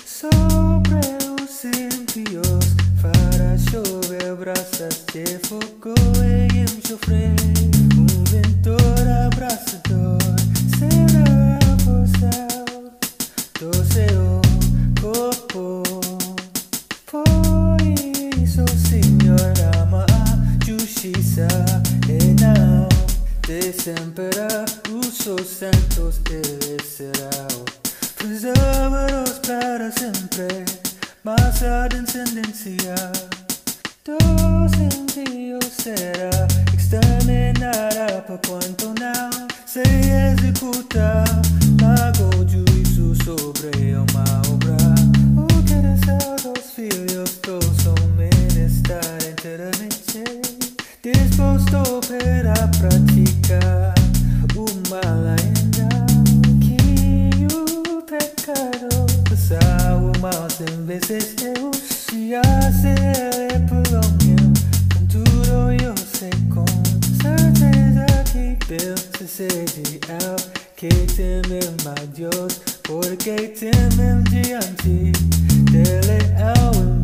Sobre os impíos fará chover brasas de fogo e enxofre. Ventor abraçador será o céu do seu corpo. Por isso o Senhor ama a justiça e não desempera os seus santos. Ele será preserva-los para sempre, mas a descendência dos impíos será exterminada por quanto não se executa logo juízo sobre uma obra. O que desea dos filhos dos homens está inteiramente disposto para praticar o mal ainda que o pecado passa o mal 100 vezes se hace ele prolonga. Contudo eu sei com certeza que Deus sucede ao que temem a Deus, porque temem diante dele ao